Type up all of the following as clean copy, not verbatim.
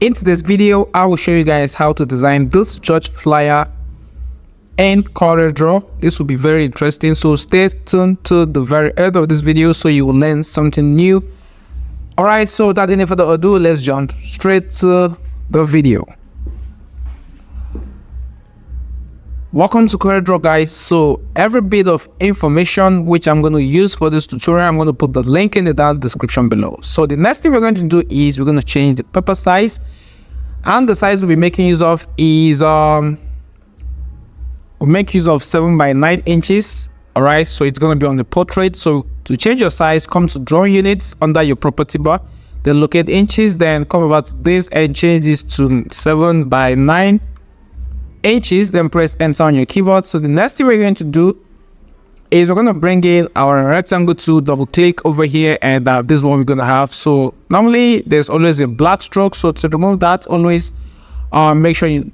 In today's video, I will show you guys how to design this church flyer in CorelDraw. This will be very interesting, so stay tuned to the very end of this video so you will learn something new. Alright, so without any further ado, let's jump straight to the video. Welcome to CorelDraw, guys. So every bit of information which I'm going to use for this tutorial, I'm going to put the link in the down description below. So the next thing we're going to do is we're going to change the paper size, and the size we'll be making use of is we'll make use of 7 by 9 inches. All right, so it's going to be on the portrait. So to change your size, come to drawing units under your property bar, then locate inches, then come over to this and change this to 7 by 9 inches, then press enter on your keyboard. So the next thing we're going to do is we're going to bring in our rectangle tool, double click over here, and this is what we're going to have. So normally there's always a black stroke, so to remove that, always make sure you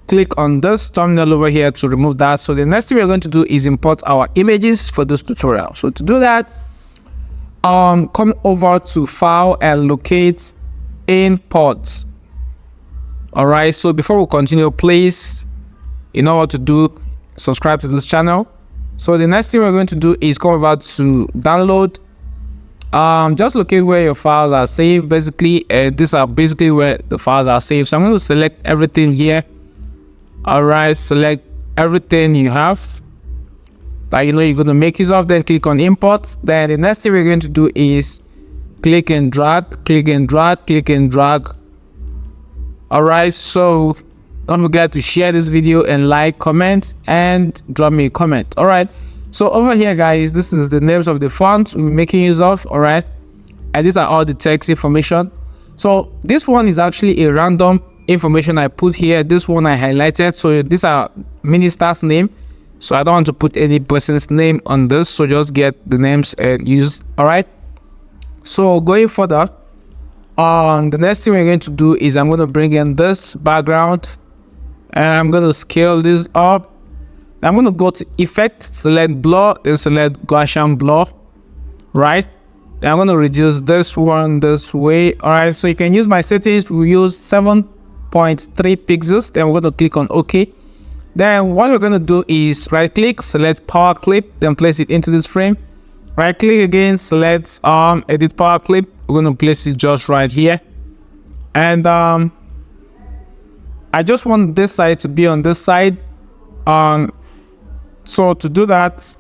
click on this thumbnail over here to remove that. So the next thing we're going to do is import our images for this tutorial. So to do that, come over to file and locate import. All right, so before we continue, please, you know what to do, subscribe to this channel. So the next thing we're going to do is come over to download. Just locate where your files are saved. Basically, these are basically where the files are saved. So I'm going to select everything here. All right, select everything you have that you know you're going to make use of, then click on import. Then the next thing we're going to do is click and drag, click and drag, click and drag. All right, so don't forget to share this video and like, comment, and drop me a comment. All right, so over here, guys, this is the names of the fonts we're making use of. All right, and these are all the text information. So this one is actually a random information I put here. This one I highlighted. So these are minister's name, so I don't want to put any person's name on this, so just get the names and use. All right, so going further, the next thing we're going to do is I'm going to bring in this background, and I'm going to scale this up. I'm going to go to effect, select blur, then select Gaussian blur, right? Then I'm going to reduce this one this way. All right, so you can use my settings. We use 7.3 pixels. Then we're going to click on OK. Then what we're going to do is right click, select power clip, then place it into this frame. Right click again, select edit power clip. We're going to place it just right here, and I just want this side to be on this side. So to do that,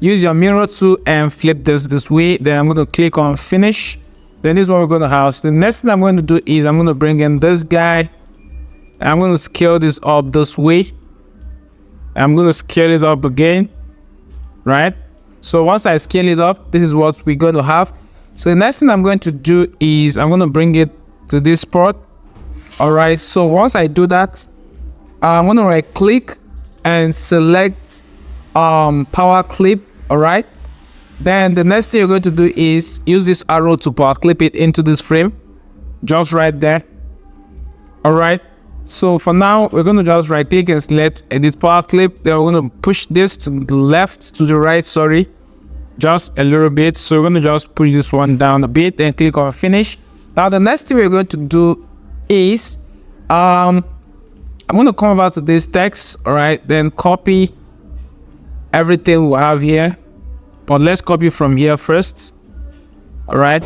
use your mirror tool and flip this way. Then I'm going to click on finish. Then this is what we're going to have. So the next thing I'm going to do is I'm going to bring in this guy, and I'm going to scale this up this way. I'm going to scale it up again, right? So once I scale it up, this is what we're going to have. So the next thing I'm going to do is I'm going to bring it to this spot. All right, so once I do that, I'm going to right click and select power clip. All right, then the next thing you're going to do is use this arrow to power clip it into this frame, just right there. All right, so for now we're going to just right click and select edit power clip. Then we're going to push this to the left, to the right, sorry, just a little bit. So we're going to just push this one down a bit and click on finish. Now the next thing we're going to do is I'm going to come over to this text. All right, then copy everything we have here, but let's copy from here first. All right,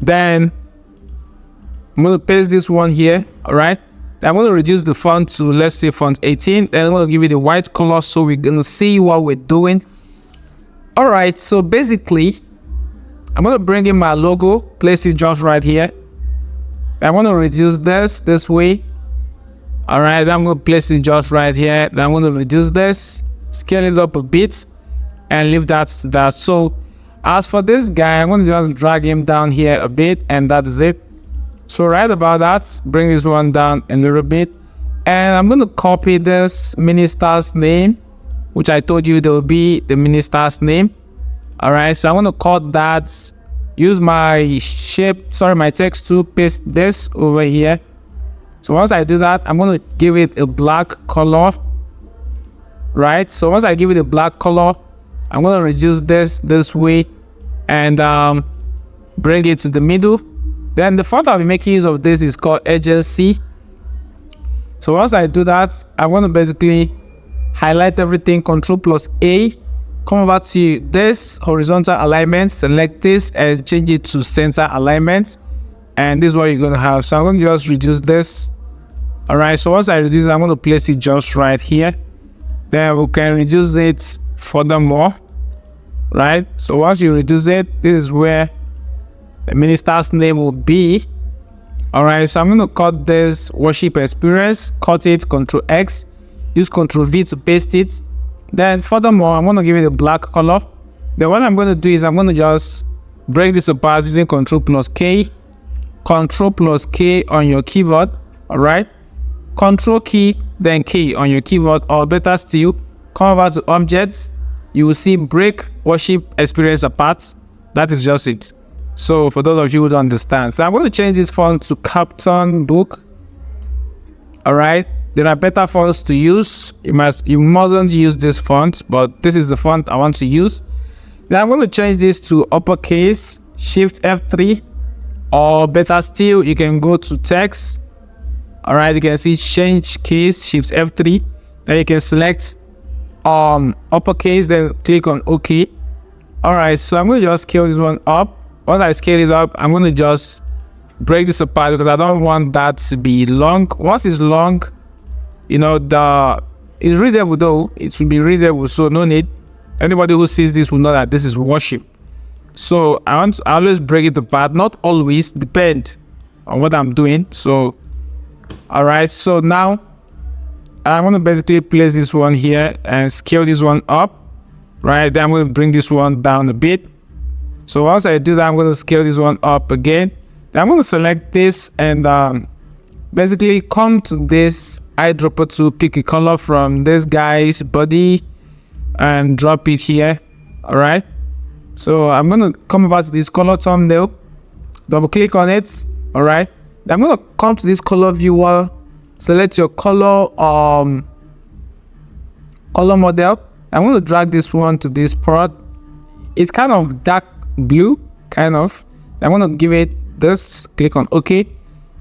then I'm going to paste this one here. All right, then I'm going to reduce the font to, let's say, font 18. Then I'm going to give it a white color so we're going to see what we're doing. All right, so basically I'm going to bring in my logo, place it just right here. I'm going to reduce this way. All right, I'm going to place it just right here. Then I'm going to reduce this, scale it up a bit, and leave that to that. So as for this guy, I'm going to just drag him down here a bit, and that is it. So right about that, bring this one down a little bit, and I'm going to copy this minister's name, which I told you there will be the minister's name. All right, so I'm going to cut that, use my my text to paste this over here. So once I do that, I'm going to give it a black color, right? So once I give it a black color, I'm going to reduce this way and bring it to the middle. Then the font I'll be making use of this is called Agency. So once I do that, I'm going to basically highlight everything, Ctrl+A, come over to this horizontal alignment, select this and change it to center alignment. And this is what you're going to have. So I'm going to just reduce this. All right, so once I reduce it, I'm going to place it just right here. Then we can reduce it furthermore, right? So once you reduce it, this is where the minister's name will be. All right, so I'm going to cut this worship experience, cut it, Ctrl+X, use Ctrl+V to paste it. Then furthermore, I'm going to give it a black color. Then what I'm going to do is I'm going to just break this apart using Ctrl+K, Ctrl+K on your keyboard. All right, Control key, then K on your keyboard, or better still, come over to Objects. You will see break worship experience apart. That is just it. So for those of you who don't understand, so I'm going to change this font to Campton Book. All right, there are better fonts to use. You mustn't use this font, but this is the font I want to use. Then I'm going to change this to uppercase, Shift F3, or better still, you can go to text. All right, you can see change case, Shift F3. Then you can select uppercase, then click on OK. All right, so I'm going to just scale this one up. Once I scale it up, I'm going to just break this apart because I don't want that to be long. Once it's long, you know, it's readable though. It will be readable, so no need. Anybody who sees this will know that this is worship. So I always break it apart. Not always, depend on what I'm doing. So, all right. So now I'm going to basically place this one here and scale this one up. Right. Then I'm going to bring this one down a bit. So once I do that, I'm going to scale this one up again. Then I'm going to select this and basically come to this eyedropper tool, pick a color from this guy's body and drop it here. All right. So I'm going to come over to this color thumbnail, double click on it. All right. Then I'm going to come to this color viewer, select your color model. I'm going to drag this one to this part. It's kind of dark blue, kind of. I'm going to give it this, click on OK.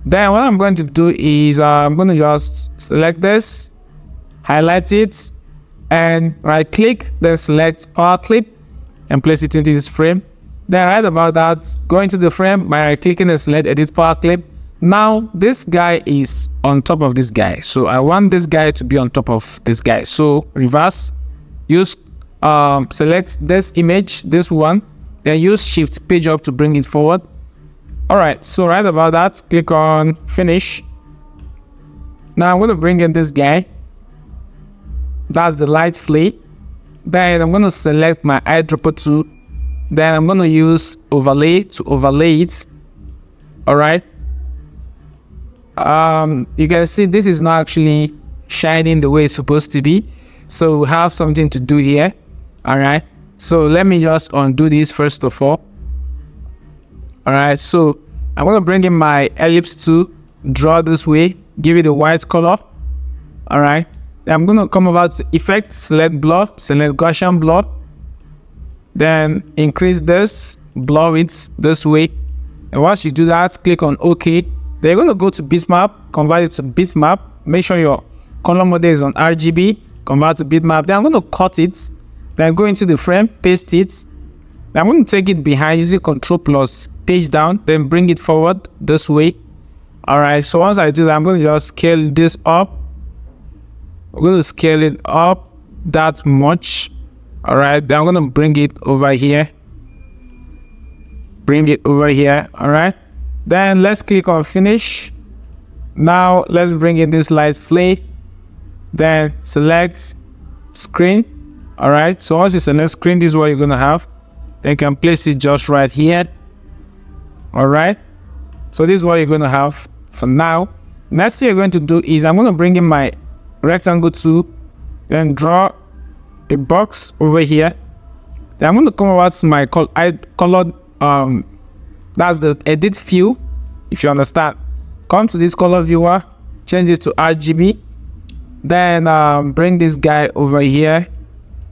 Then what I'm going to do is I'm going to just select this, highlight it, and right click, then select power clip and place it into this frame. Then right about that, go into the frame by right clicking and select edit power clip. Now this guy is on top of this guy, so I want this guy to be on top of this guy. So reverse, use select this image, this one, then use shift page up to bring it forward. All right, so right about that, click on finish. Now I'm going to bring in this guy. That's the light flay. Then I'm going to select my eyedropper tool. Then I'm going to use overlay to overlay it. All right. You can see this is not actually shining the way it's supposed to be. So we have something to do here. All right. So let me just undo this first of all. All right. So I'm going to bring in my ellipse tool, draw this way, give it a white color. All right. I'm going to come over to effect, select blur, select Gaussian blur. Then increase this, blur it this way. And once you do that, click on OK. Then you're going to go to bitmap, convert it to bitmap. Make sure your color model is on RGB, convert to bitmap. Then I'm going to cut it. Then go into the frame, paste it. Then I'm going to take it behind using Ctrl+ page down, then bring it forward this way. All right. So once I do that, I'm going to just scale this up. I'm going to scale it up that much. All right. Then I'm going to bring it over here. Bring it over here. All right. Then let's click on finish. Now let's bring in this light flay. Then select screen. All right. So once you select screen, this is what you're going to have. Then you can place it just right here. All right. So this is what you're going to have for now. Next thing you're going to do is I'm going to bring in my rectangle tool, then draw a box over here. Then I'm going to come over to my colored that's the edit view, if you understand. Come to this color viewer, change it to RGB, then bring this guy over here,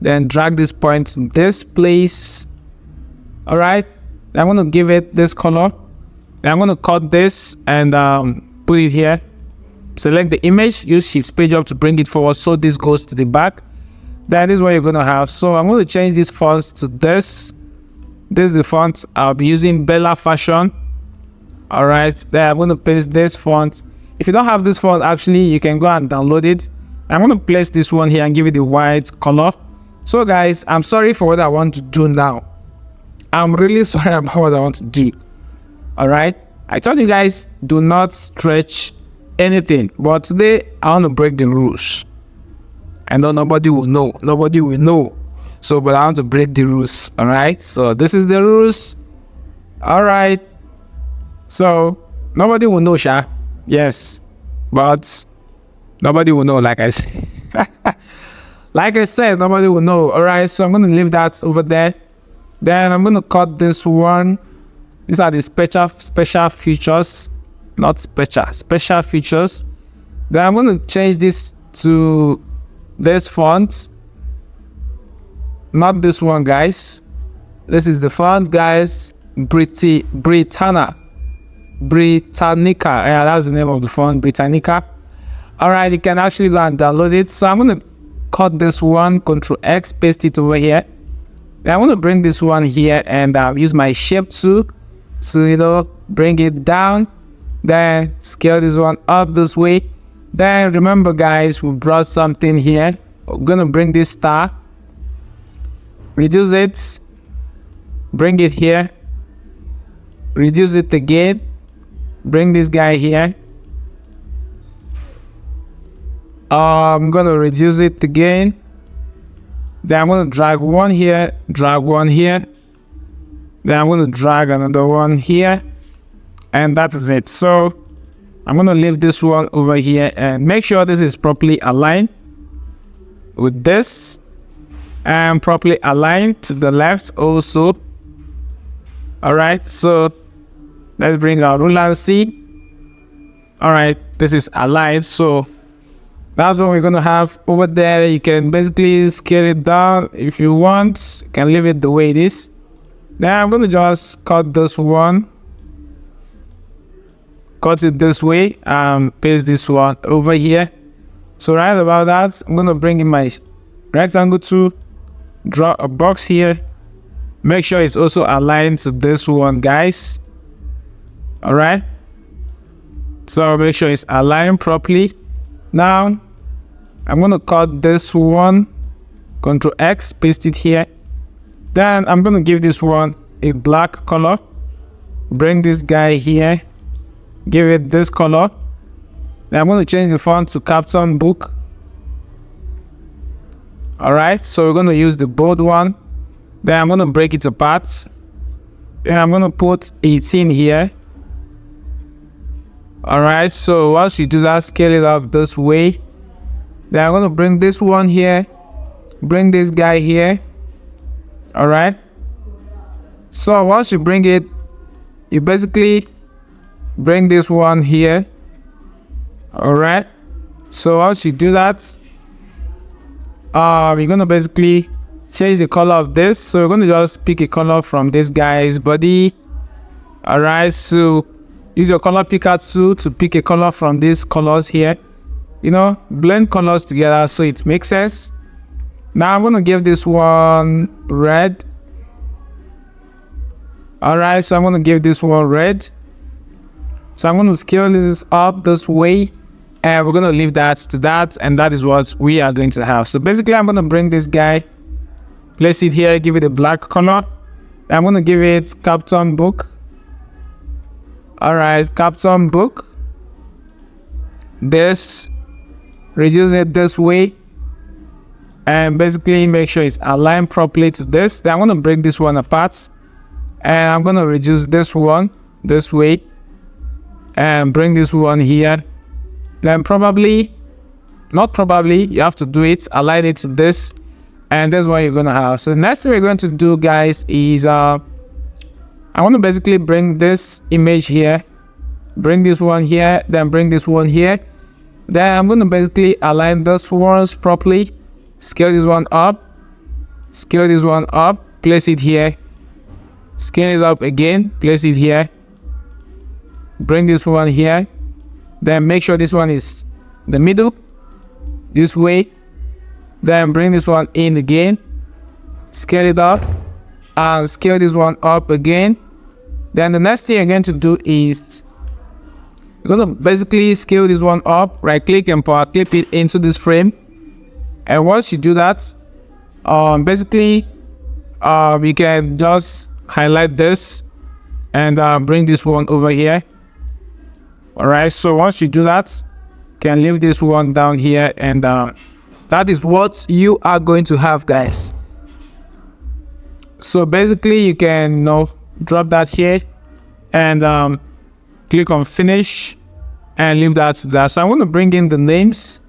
then drag this point to this place. All right, I'm going to give it this color, Then I'm going to cut this and put it here. Select the image, use shift page up to bring it forward so this goes to the back. Then this is what you're going to have. So I'm going to change this font to this. This is the font I'll be using, Bella Fashion. All right, then I'm going to paste this font. If you don't have this font, actually, you can go and download it. I'm going to place this one here and give it the white color. So guys, I'm sorry for what I want to do now. I'm really sorry about what I want to do. All right, I told you guys, do not stretch anything. But today, I want to break the rules. I know nobody will know. Nobody will know. So, but I want to break the rules. All right, so this is the rules. All right. So, nobody will know, Sha. Yes, but nobody will know, like I said. Like I said, nobody will know. All right, so I'm going to leave that over there. Then I'm going to cut this one. These are the special features, not special features. Then I'm going to change this to this font. Not this one, guys. This is the font, guys. Britannica. Yeah, that's the name of the font, Britannica. All right, you can actually go and download it. So I'm going to cut this one, Control X, paste it over here. Then I'm going to bring this one here and use my shape tool to, bring it down. Then scale this one up this way. Then remember, guys, we brought something here. We're going to bring this star, reduce it, bring it here, reduce it again. Bring this guy here. I'm going to reduce it again. Then I'm going to drag one here, drag one here. Then I'm going to drag another one here. And that is it. So I'm going to leave this one over here and make sure this is properly aligned with this. And properly aligned to the left also. All right, so let's bring our ruler and see. All right, this is aligned, so that's what we're going to have over there. You can basically scale it down if you want. You can leave it the way it is. Now I'm going to just cut this one. Cut it this way and paste this one over here. So right about that, I'm going to bring in my rectangle tool, draw a box here. Make sure it's also aligned to this one, guys. All right, so make sure it's aligned properly. Now I'm going to cut this one, Control X, paste it here. Then I'm going to give this one a black color. Bring this guy here, give it this color. Then I'm going to change the font to Campton Book. All right, so we're going to use the bold one. Then I'm going to break it apart. Then I'm going to put 18 here. All right, so once you do that, scale it up this way. Then I'm going to bring this one here, bring this guy here. All right, so once you bring it, you basically bring this one here. All right, so once you do that, you're going to basically change the color of this. So we're going to just pick a color from this guy's body. All right, so use your color picker tool to pick a color from these colors here. Blend colors together so it makes sense. Now I'm going to give this one red. All right, so I'm going to give this one red. So I'm going to scale this up this way. And we're going to leave that to that. And that is what we are going to have. So basically, I'm going to bring this guy, place it here, give it a black color. I'm going to give it Campton Book. All right, Campton Book. This, reduce it this way. And basically make sure it's aligned properly to this. Then I'm going to break this one apart. And I'm going to reduce this one this way. And bring this one here. Then not probably, you have to do it, align it to this. And that's what you're going to have. So the next thing we're going to do, guys, is I want to basically bring this image here. Bring this one here, then bring this one here. Then I'm going to basically align those ones properly. Scale this one up. Scale this one up. Place it here. Scale it up again. Place it here. bring this one here, then make sure this one is the middle this way, then bring this one in again, scale it up and scale this one up again. Then the next thing you're going to do is you're going to basically scale this one up, right click and power clip it into this frame. And once you do that, basically you can just highlight this and bring this one over here. All right, so once you do that, you can leave this one down here, and that is what you are going to have, guys. So basically you can drop that here and click on finish and leave that to that. So I'm going to bring in the names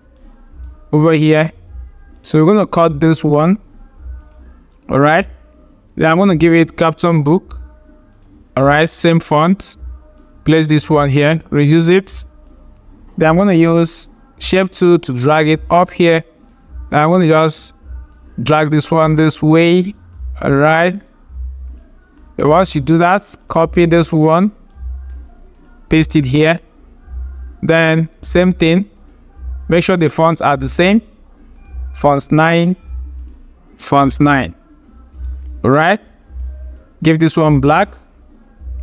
over here. So we're going to cut this one. All right, then I'm going to give it Campton Book. All right, same font. Place this one here, reduce it. Then I'm going to use shape tool to drag it up here. Then I'm going to just drag this one this way. All right, then once you do that, copy this one, paste it here. Then same thing, make sure the fonts are the same. Fonts 9, fonts 9. All right, give this one black.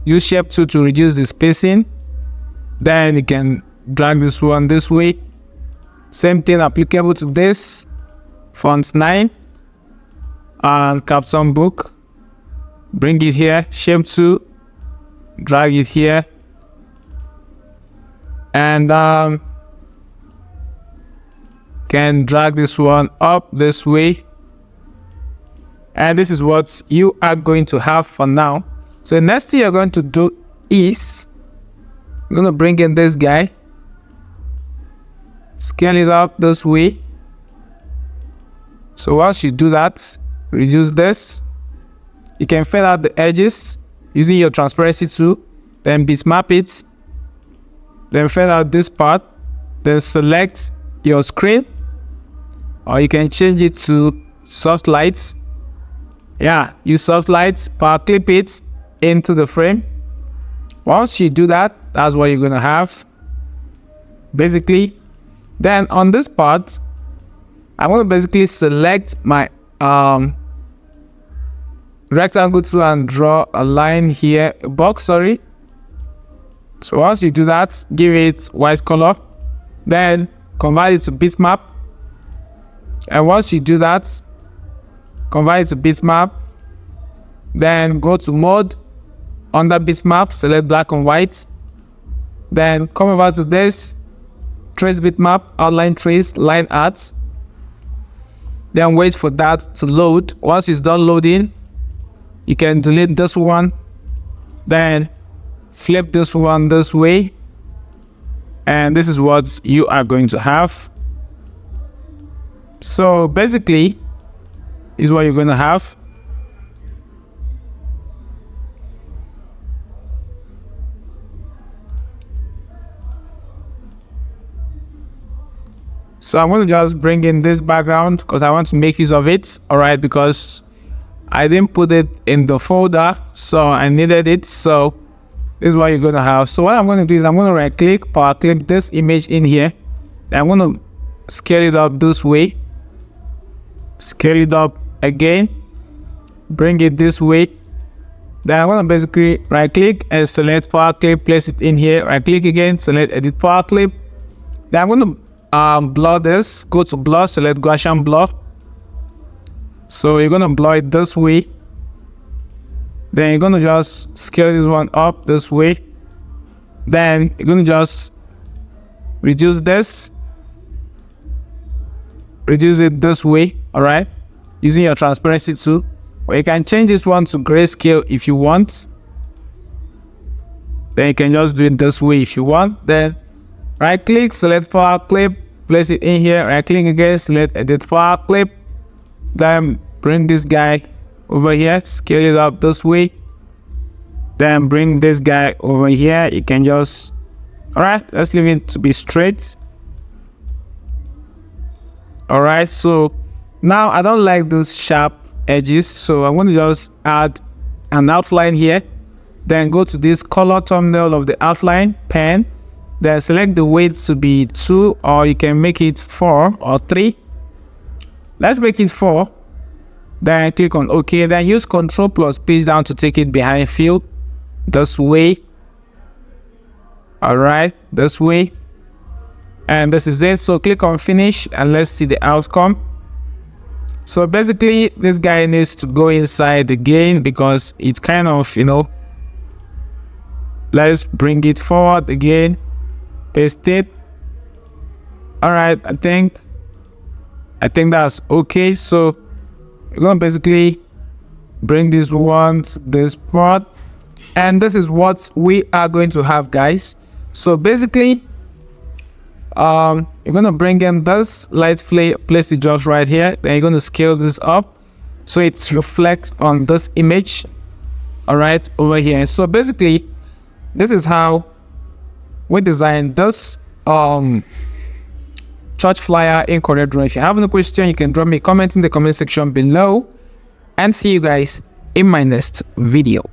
Use shape tool to reduce the spacing. Then you can drag this one this way. Same thing applicable to this. Fonts 9 and Campton Book. Bring it here. Shape tool. Drag it here. And can drag this one up this way. And this is what you are going to have for now. So the next thing you're going to do is you're going to bring in this guy, scale it up this way. So once you do that, reduce this. You can fill out the edges using your transparency tool, then bitmap it, then fill out this part, then select your screen, or you can change it to soft lights. Yeah, use soft lights, power clip it into the frame. Once you do that, that's what you're going to have basically. Then on this part, I'm going to basically select my rectangle tool and draw a line here, a box, sorry. So once you do that, give it white color, then convert it to bitmap. And once you do that, convert it to bitmap, then go to mode. Under bitmap, select black and white. Then come over to this, trace bitmap, outline trace, line art. Then wait for that to load. Once it's done loading, you can delete this one. Then flip this one this way. And this is what you are going to have. So basically, this is what you're going to have. So I'm going to just bring in this background because I want to make use of it. All right, because I didn't put it in the folder, so I needed it. So this is what you're going to have. So what I'm going to do is I'm going to right click, power clip this image in here. Then I'm going to scale it up this way. Scale it up again. Bring it this way. Then I'm going to basically right click and select power clip, place it in here. Right click again, select edit power clip. Then I'm going to blur this, go to blur, select Gaussian blur. So you're gonna blur it this way. Then you're gonna just scale this one up this way. Then you're gonna just reduce this, reduce it this way. All right, using your transparency tool, or you can change this one to grayscale if you want. Then you can just do it this way if you want. Then right click, select power clip, place it in here. Right click again, select edit power clip. Then bring this guy over here, scale it up this way. Then bring this guy over here. You can just, all right, let's leave it to be straight. All right, so now I don't like those sharp edges, so I'm going to just add an outline here. Then go to this color thumbnail of the outline pen. Then select the weight to be 2, or you can make it 4 or 3. Let's make it 4. Then click on OK. Then use Ctrl plus P down to take it behind field. This way. Alright, this way. And this is it. So click on finish and let's see the outcome. So basically this guy needs to go inside again because it's kind of, let's bring it forward again. Paste it. Alright, I think that's okay. So we're gonna basically bring this one to this part, and this is what we are going to have, guys. So basically you're gonna bring in this light place it just right here. Then you're gonna scale this up so it reflects on this image, all right, over here. So basically this is how we designed this church flyer in CorelDraw. If you have any question, you can drop me a comment in the comment section below, and see you guys in my next video.